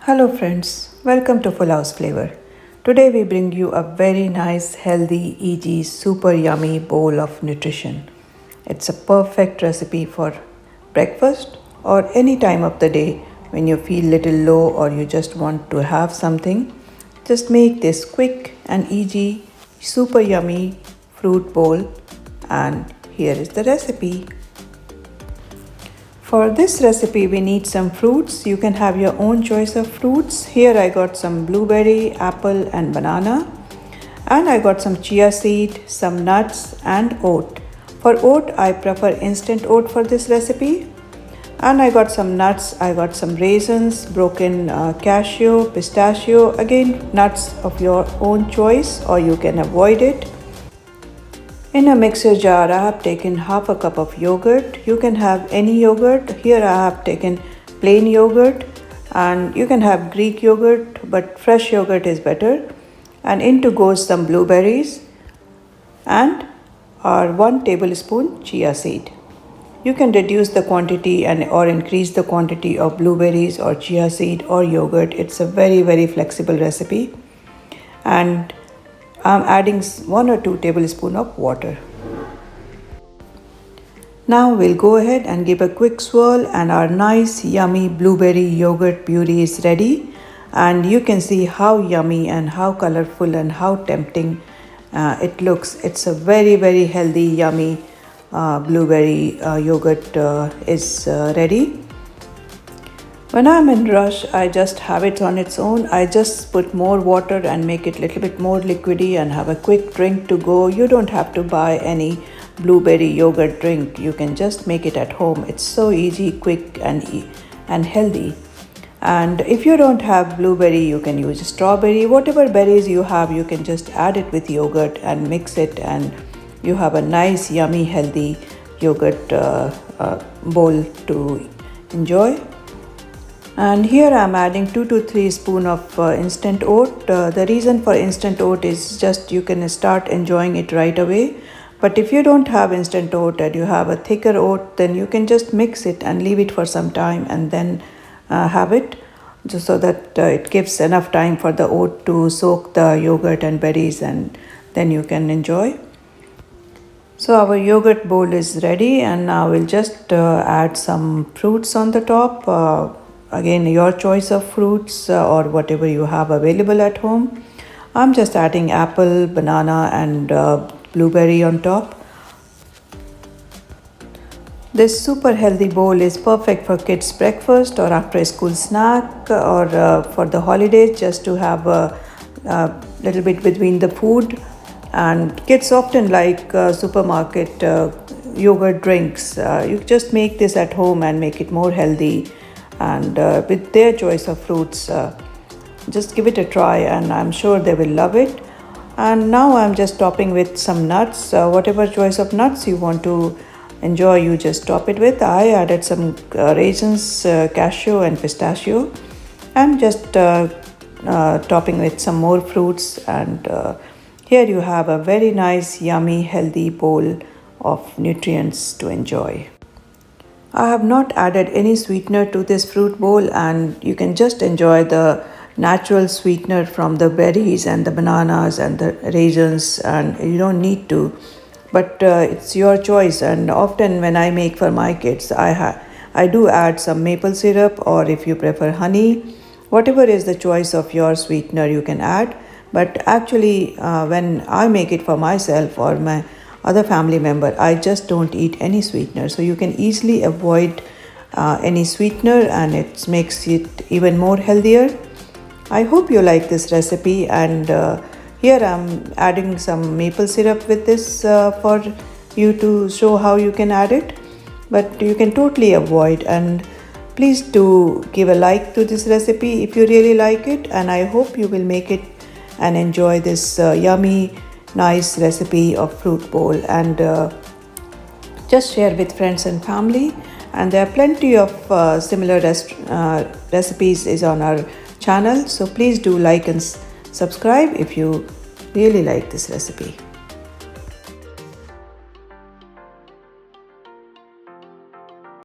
Hello friends, welcome to Full House Flavor. Today we bring you a very nice, healthy, easy, super yummy bowl of nutrition. It's a perfect recipe for breakfast or any time of the day when you feel little low or you just want to have something. Just make this quick and easy, super yummy fruit bowl, and here is the recipe. For this recipe we need some fruits. You can have your own choice of fruits. Here I got some blueberry, apple and banana. And I got some chia seed, some nuts and oat. For oat I prefer instant oat for this recipe. And I got some nuts, I got some raisins, broken cashew, pistachio, again nuts of your own choice or you can avoid it. In a mixer jar, I have taken half a cup of yogurt. You can have any yogurt. Here I have taken plain yogurt and you can have Greek yogurt, but fresh yogurt is better. And into goes some blueberries and our 1 tablespoon chia seed. You can reduce the quantity or increase the quantity of blueberries or chia seed or yogurt. It's a very flexible recipe. And I'm adding 1 or 2 tablespoons of water. Now we'll go ahead and give a quick swirl and our nice yummy blueberry yogurt puree is ready. And you can see how yummy and how colorful and how tempting it looks. It's a very healthy yummy blueberry yogurt is ready. When I'm in rush, I just have it on its own. I just put more water and make it a little bit more liquidy and have a quick drink to go. You don't have to buy any blueberry yogurt drink. You can just make it at home. It's so easy, quick and healthy. And if you don't have blueberry, you can use strawberry. Whatever berries you have, you can just add it with yogurt and mix it and you have a nice, yummy, healthy yogurt bowl to enjoy. And here I am adding 2 to 3 spoons of instant oat. The reason for instant oat is just you can start enjoying it right away. But if you don't have instant oat and you have a thicker oat, then you can just mix it and leave it for some time and then have it, just so that it gives enough time for the oat to soak the yogurt and berries and then you can enjoy. So our yogurt bowl is ready and now we'll just add some fruits on the top. Again, your choice of fruits or whatever you have available at home. I'm just adding apple, banana and blueberry on top. This super healthy bowl is perfect for kids' breakfast or after school snack or for the holidays, just to have a little bit between the food. And kids often like supermarket yogurt drinks. You just make this at home and make it more healthy. And with their choice of fruits, just give it a try and I'm sure they will love it. And now I'm just topping with some nuts. Whatever choice of nuts you want to enjoy, you just top it with. I added some raisins, cashew and pistachio. I'm just topping with some more fruits and here you have a very nice, yummy, healthy bowl of nutrients to enjoy. I have not added any sweetener to this fruit bowl and you can just enjoy the natural sweetener from the berries and the bananas and the raisins, and you don't need to, but it's your choice. And often when I make for my kids, I do add some maple syrup, or if you prefer honey, whatever is the choice of your sweetener you can add. But actually when I make it for myself or my other family member, I just don't eat any sweetener, so you can easily avoid any sweetener and it makes it even more healthier. I hope you like this recipe, and here I'm adding some maple syrup with this for you to show how you can add it, but you can totally avoid. And please do give a like to this recipe if you really like it, and I hope you will make it and enjoy this yummy nice recipe of fruit bowl, and just share with friends and family. And there are plenty of similar recipes is on our channel, so please do like and subscribe if you really like this recipe.